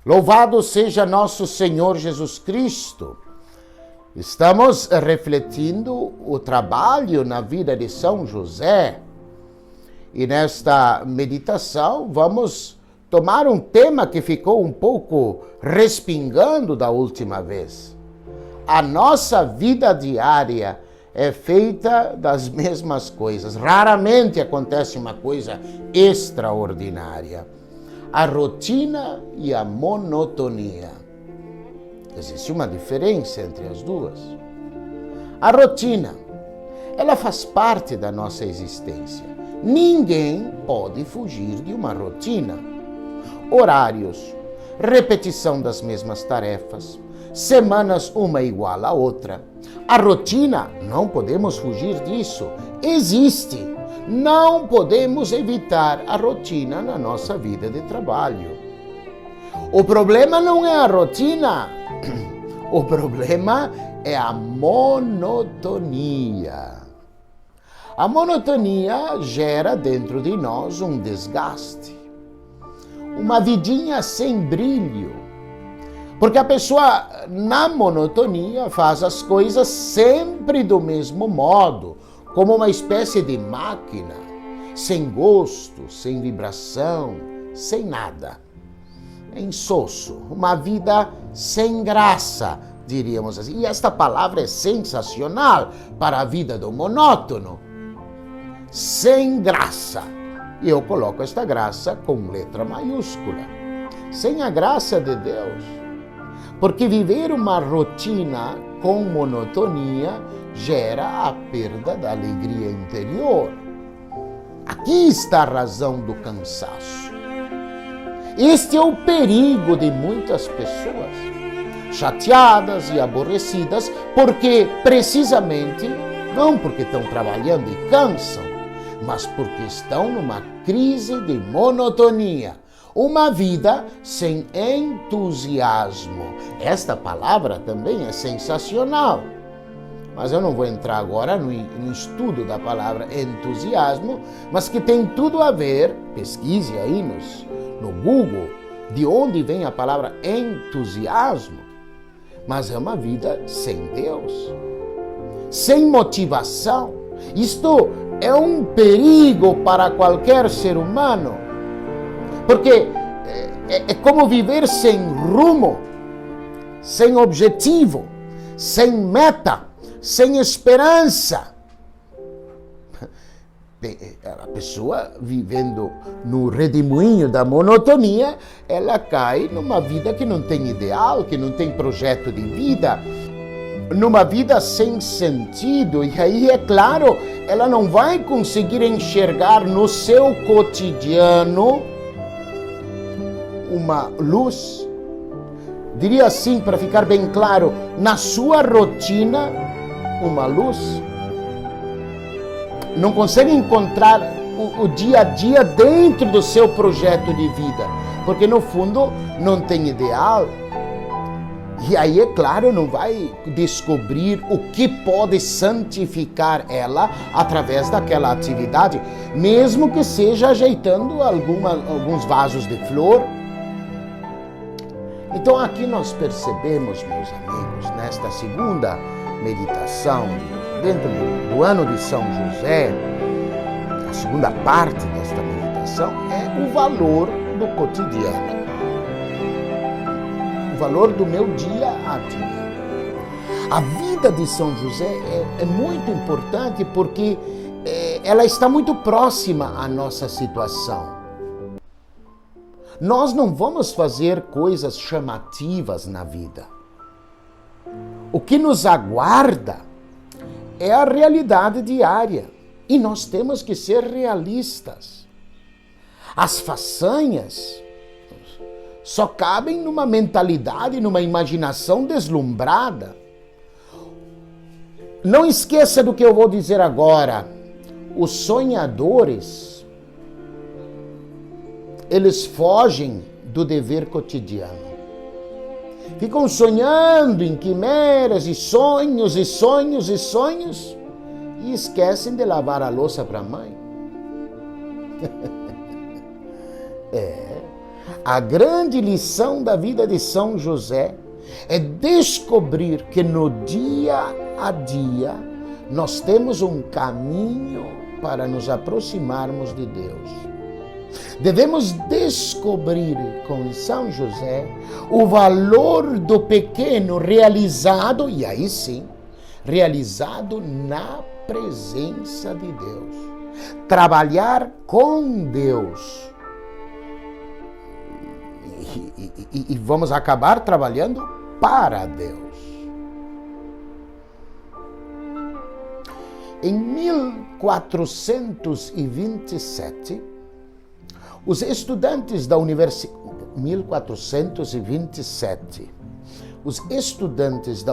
Louvado seja nosso Senhor Jesus Cristo. Estamos refletindo o trabalho na vida de São José. E nesta meditação vamos tomar um tema que ficou um pouco respingando da última vez. A nossa vida diária é feita das mesmas coisas. Raramente acontece uma coisa extraordinária. A rotina e a monotonia. Existe uma diferença entre as duas. A rotina, ela faz parte da nossa existência. Ninguém pode fugir de uma rotina. Horários, repetição das mesmas tarefas, semanas uma igual à outra. A rotina, não podemos fugir disso. Existe. Não podemos evitar a rotina na nossa vida de trabalho. O problema não é a rotina. O problema é a monotonia. A monotonia gera dentro de nós um desgaste. Uma vidinha sem brilho. Porque a pessoa, na monotonia, faz as coisas sempre do mesmo modo, como uma espécie de máquina, sem gosto, sem vibração, sem nada. É insosso, uma vida sem graça, diríamos assim. E esta palavra é sensacional para a vida do monótono. Sem graça. E eu coloco esta graça com letra maiúscula. Sem a graça de Deus. Porque viver uma rotina com monotonia gera a perda da alegria interior. Aqui está a razão do cansaço. Este é o perigo de muitas pessoas, chateadas e aborrecidas, porque precisamente, não porque estão trabalhando e cansam, mas porque estão numa crise de monotonia. Uma vida sem entusiasmo. Esta palavra também é sensacional. Mas eu não vou entrar agora no estudo da palavra entusiasmo, mas que tem tudo a ver, pesquise aí no Google, de onde vem a palavra entusiasmo. Mas é uma vida sem Deus, sem motivação. Isto é um perigo para qualquer ser humano. Porque é como viver sem rumo, sem objetivo, sem meta, sem esperança. A pessoa vivendo no redemoinho da monotonia, ela cai numa vida que não tem ideal, que não tem projeto de vida, numa vida sem sentido. E aí, é claro, ela não vai conseguir enxergar no seu cotidiano uma luz. Diria assim, para ficar bem claro, na sua rotina, uma luz. Não consegue encontrar o dia a dia dentro do seu projeto de vida, porque no fundo não tem ideal. E aí, é claro, não vai descobrir o que pode santificar ela através daquela atividade, mesmo que seja ajeitando alguns vasos de flor. Então aqui nós percebemos, meus amigos, nesta segunda meditação, dentro do ano de São José, a segunda parte desta meditação é o valor do cotidiano. O valor do meu dia a dia. A vida de São José é muito importante porque ela está muito próxima à nossa situação. Nós não vamos fazer coisas chamativas na vida. O que nos aguarda é a realidade diária. E nós temos que ser realistas. As façanhas só cabem numa mentalidade, numa imaginação deslumbrada. Não esqueça do que eu vou dizer agora. Os sonhadores, eles fogem do dever cotidiano. Ficam sonhando em quimeras e sonhos e sonhos e sonhos e esquecem de lavar a louça para a mãe. A grande lição da vida de São José é descobrir que no dia a dia nós temos um caminho para nos aproximarmos de Deus. Devemos descobrir com São José o valor do pequeno realizado, e aí sim, realizado na presença de Deus. Trabalhar com Deus. E vamos acabar trabalhando para Deus. Em 1427, os estudantes da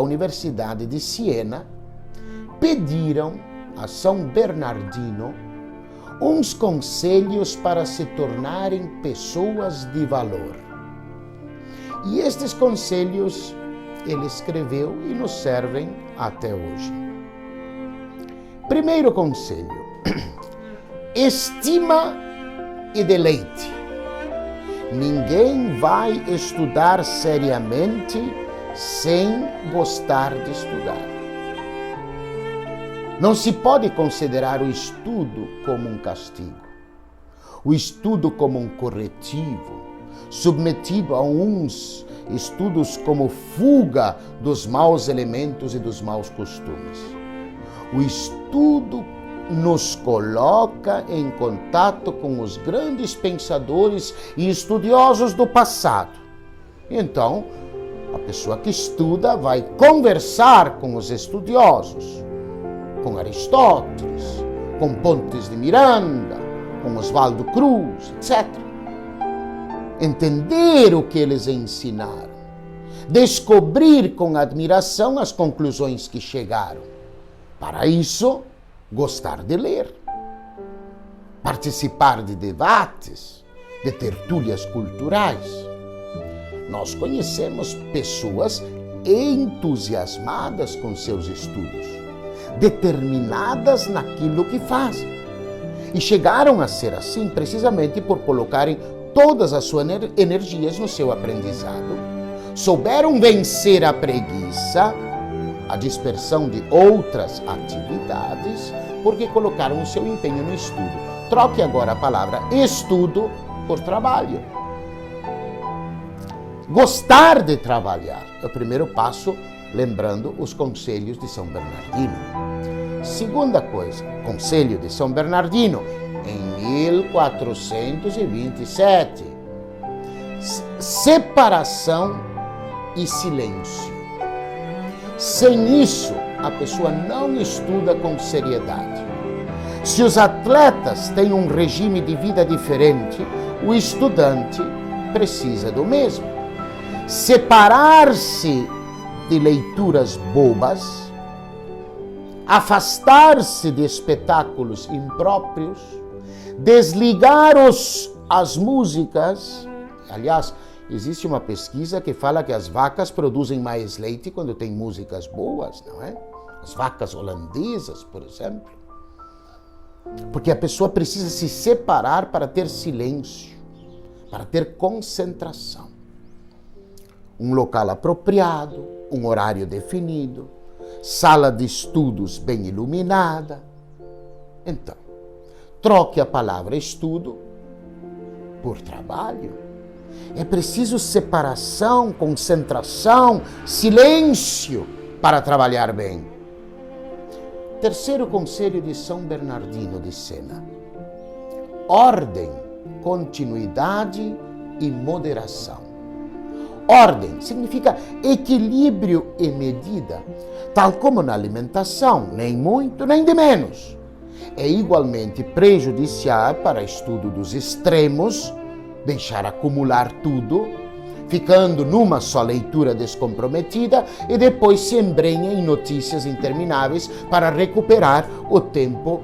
Universidade de Siena pediram a São Bernardino uns conselhos para se tornarem pessoas de valor. E estes conselhos ele escreveu e nos servem até hoje. Primeiro conselho: estima e deleite. Ninguém vai estudar seriamente sem gostar de estudar. Não se pode considerar o estudo como um castigo, o estudo como um corretivo, submetido a uns estudos como fuga dos maus elementos e dos maus costumes. O estudo nos coloca em contato com os grandes pensadores e estudiosos do passado. Então, a pessoa que estuda vai conversar com os estudiosos, com Aristóteles, com Pontes de Miranda, com Oswaldo Cruz, etc. Entender o que eles ensinaram, descobrir com admiração as conclusões que chegaram. Para isso, gostar de ler, participar de debates, de tertúlias culturais. Nós conhecemos pessoas entusiasmadas com seus estudos, determinadas naquilo que fazem. E chegaram a ser assim precisamente por colocarem todas as suas energias no seu aprendizado. Souberam vencer a preguiça, a dispersão de outras atividades, porque colocaram o seu empenho no estudo. Troque agora a palavra estudo por trabalho. Gostar de trabalhar é o primeiro passo, lembrando os conselhos de São Bernardino. Segunda coisa, conselho de São Bernardino, em 1427. Separação e silêncio. Sem isso, a pessoa não estuda com seriedade. Se os atletas têm um regime de vida diferente, o estudante precisa do mesmo. Separar-se de leituras bobas, afastar-se de espetáculos impróprios, desligar as músicas. Aliás, existe uma pesquisa que fala que as vacas produzem mais leite quando tem músicas boas, não é? As vacas holandesas, por exemplo. Porque a pessoa precisa se separar para ter silêncio, para ter concentração. Um local apropriado, um horário definido, sala de estudos bem iluminada. Então, troque a palavra estudo por trabalho. É preciso separação, concentração, silêncio para trabalhar bem. Terceiro conselho de São Bernardino de Sena: ordem, continuidade e moderação. Ordem significa equilíbrio e medida, tal como na alimentação, nem muito, nem de menos. É igualmente prejudicial para estudo dos extremos, deixar acumular tudo, ficando numa só leitura descomprometida e depois se embrenha em notícias intermináveis para recuperar o tempo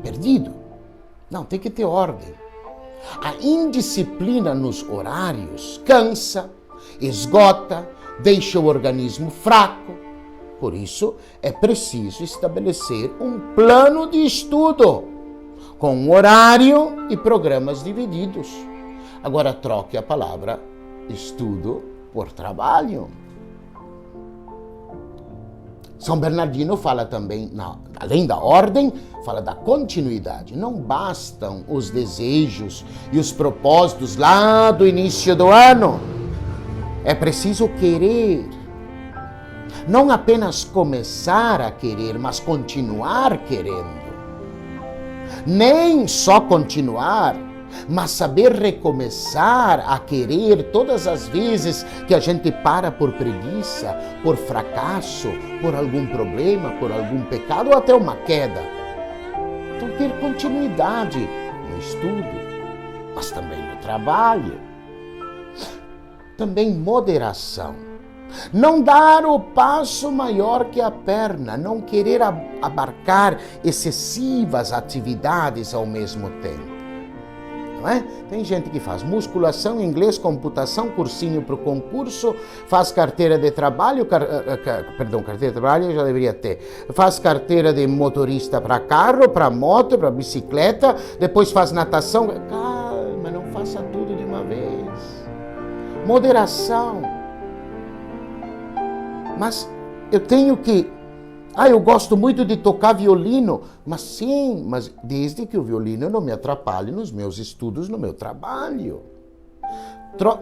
perdido. Não, tem que ter ordem. A indisciplina nos horários cansa, esgota, deixa o organismo fraco. Por isso, é preciso estabelecer um plano de estudo, com horário e programas divididos. Agora troque a palavra estudo por trabalho. São Bernardino fala também, além da ordem, fala da continuidade. Não bastam os desejos e os propósitos lá do início do ano. É preciso querer. Não apenas começar a querer, mas continuar querendo. Nem só continuar, mas saber recomeçar a querer todas as vezes que a gente para por preguiça, por fracasso, por algum problema, por algum pecado ou até uma queda. Então ter continuidade no estudo, mas também no trabalho. Também moderação. Não dar o passo maior que a perna, não querer abarcar excessivas atividades ao mesmo tempo. Não é? Tem gente que faz musculação, inglês, computação, cursinho para o concurso, faz carteira de trabalho, carteira de trabalho eu já deveria ter, faz carteira de motorista para carro, para moto, para bicicleta, depois faz natação. Calma, não faça tudo de uma vez. Moderação. Mas eu tenho que... eu gosto muito de tocar violino. Mas sim, mas desde que o violino não me atrapalhe nos meus estudos, no meu trabalho.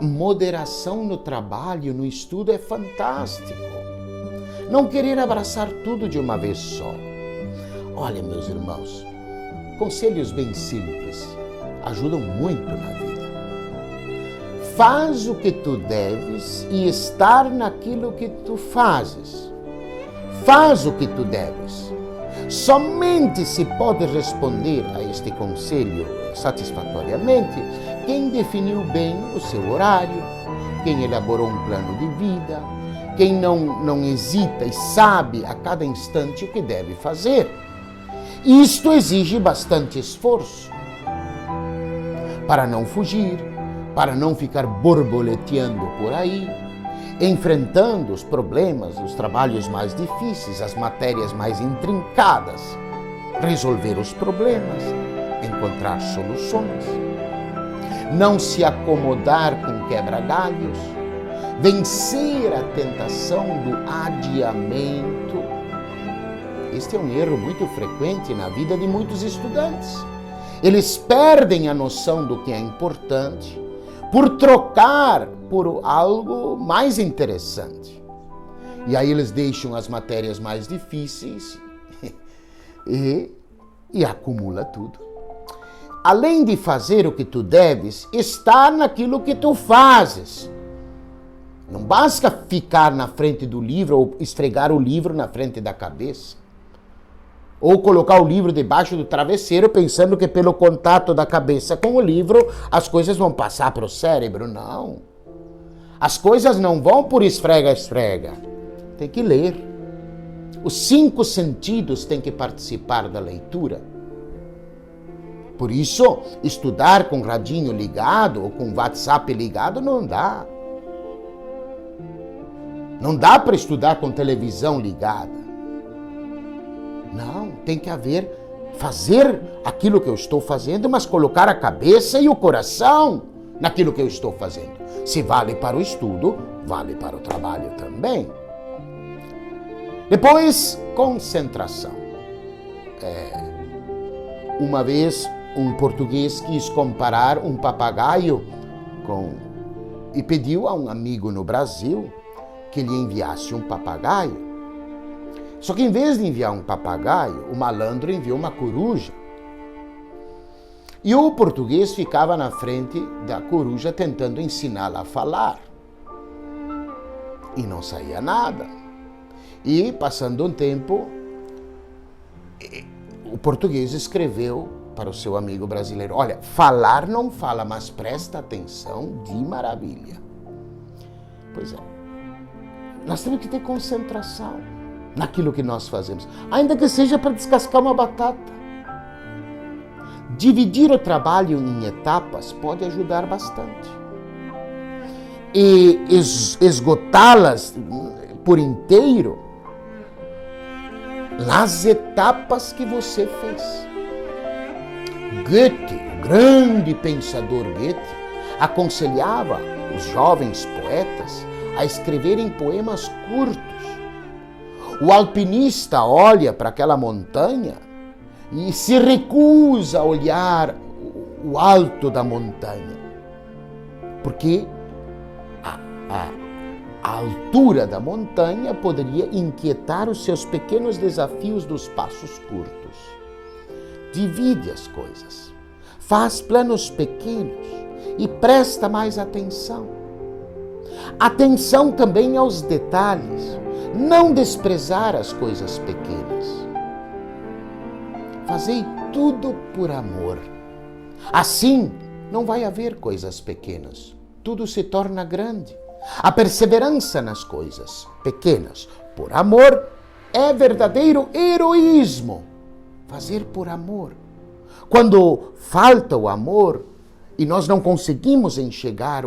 Moderação no trabalho, no estudo é fantástico. Não querer abraçar tudo de uma vez só. Olha, meus irmãos, conselhos bem simples ajudam muito na vida. Faz o que tu deves e estar naquilo que tu fazes. Faz o que tu deves. Somente se pode responder a este conselho satisfatoriamente quem definiu bem o seu horário, quem elaborou um plano de vida, quem não hesita e sabe a cada instante o que deve fazer. Isto exige bastante esforço para não fugir, para não ficar borboleteando por aí, enfrentando os problemas, os trabalhos mais difíceis, as matérias mais intrincadas, resolver os problemas, encontrar soluções, não se acomodar com quebra-galhos, vencer a tentação do adiamento. Este é um erro muito frequente na vida de muitos estudantes. Eles perdem a noção do que é importante por trocar por algo mais interessante. E aí eles deixam as matérias mais difíceis e acumula tudo. Além de fazer o que tu deves, estar naquilo que tu fazes. Não basta ficar na frente do livro ou esfregar o livro na frente da cabeça. Ou colocar o livro debaixo do travesseiro pensando que pelo contato da cabeça com o livro as coisas vão passar para o cérebro. Não. As coisas não vão por esfrega-esfrega. Tem que ler. Os 5 sentidos têm que participar da leitura. Por isso, estudar com radinho ligado ou com WhatsApp ligado não dá. Não dá para estudar com televisão ligada. Não, tem que fazer aquilo que eu estou fazendo, mas colocar a cabeça e o coração naquilo que eu estou fazendo. Se vale para o estudo, vale para o trabalho também. Depois, concentração. Uma vez, um português quis comparar um papagaio e pediu a um amigo no Brasil que lhe enviasse um papagaio. Só que em vez de enviar um papagaio, o malandro enviou uma coruja. E o português ficava na frente da coruja tentando ensiná-la a falar. E não saía nada. E, passando um tempo, o português escreveu para o seu amigo brasileiro: olha, falar não fala, mas presta atenção de maravilha. Pois é. Nós temos que ter concentração naquilo que nós fazemos, ainda que seja para descascar uma batata. Dividir o trabalho em etapas pode ajudar bastante. E esgotá-las por inteiro nas etapas que você fez. Goethe, o grande pensador Goethe, aconselhava os jovens poetas a escreverem poemas curtos. O alpinista olha para aquela montanha e se recusa a olhar o alto da montanha, porque a altura da montanha poderia inquietar os seus pequenos desafios dos passos curtos. Divide as coisas, faz planos pequenos e presta mais atenção. Atenção também aos detalhes, não desprezar as coisas pequenas. Fazei tudo por amor. Assim, não vai haver coisas pequenas. Tudo se torna grande. A perseverança nas coisas pequenas por amor é verdadeiro heroísmo. Fazer por amor. Quando falta o amor e nós não conseguimos enxergar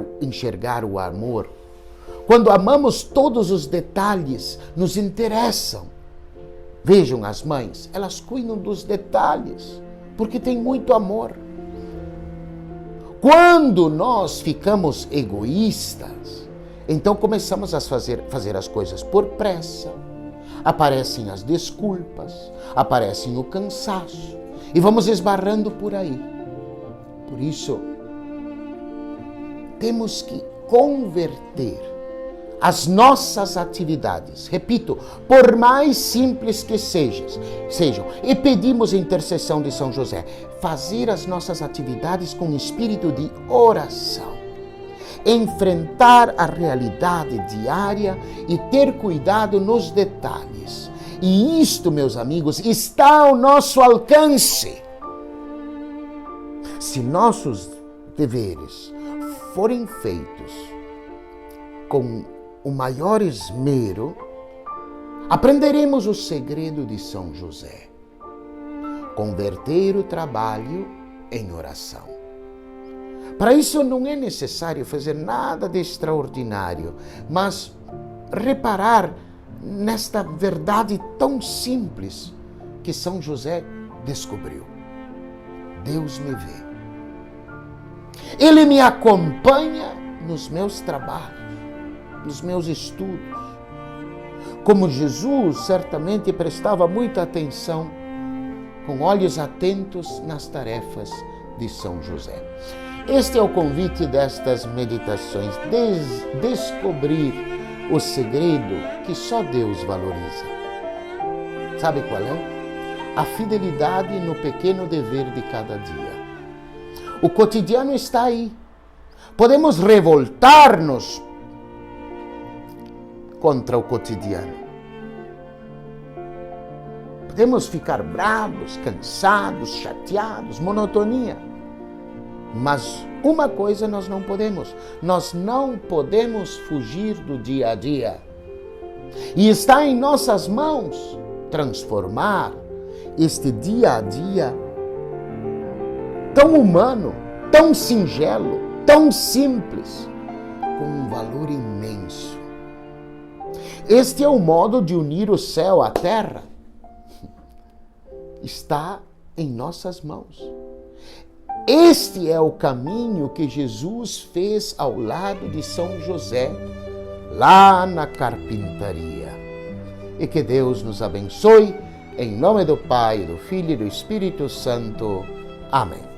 o amor, quando amamos todos os detalhes, nos interessam. Vejam as mães, elas cuidam dos detalhes, porque tem muito amor. Quando nós ficamos egoístas, então começamos a fazer as coisas por pressa, aparecem as desculpas, aparecem o cansaço, e vamos esbarrando por aí. Por isso, temos que converter as nossas atividades, repito, por mais simples que sejam, e pedimos a intercessão de São José, fazer as nossas atividades com espírito de oração, enfrentar a realidade diária e ter cuidado nos detalhes. E isto, meus amigos, está ao nosso alcance. Se nossos deveres forem feitos com o maior esmero, aprenderemos o segredo de São José: converter o trabalho em oração. Para isso não é necessário fazer nada de extraordinário, mas reparar nesta verdade tão simples que São José descobriu. Deus me vê. Ele me acompanha nos meus trabalhos, nos meus estudos. Como Jesus certamente prestava muita atenção, com olhos atentos nas tarefas de São José. Este é o convite destas meditações, descobrir o segredo que só Deus valoriza. Sabe qual é? A fidelidade no pequeno dever de cada dia. O cotidiano está aí. Podemos revoltar-nos contra o cotidiano. Podemos ficar bravos, cansados, chateados, monotonia. Mas uma coisa nós não podemos. Nós não podemos fugir do dia a dia. E está em nossas mãos transformar este dia a dia tão humano, tão singelo, tão simples, com um valor imenso. Este é o modo de unir o céu à terra. Está em nossas mãos. Este é o caminho que Jesus fez ao lado de São José, lá na carpintaria. E que Deus nos abençoe, em nome do Pai, do Filho e do Espírito Santo. Amém.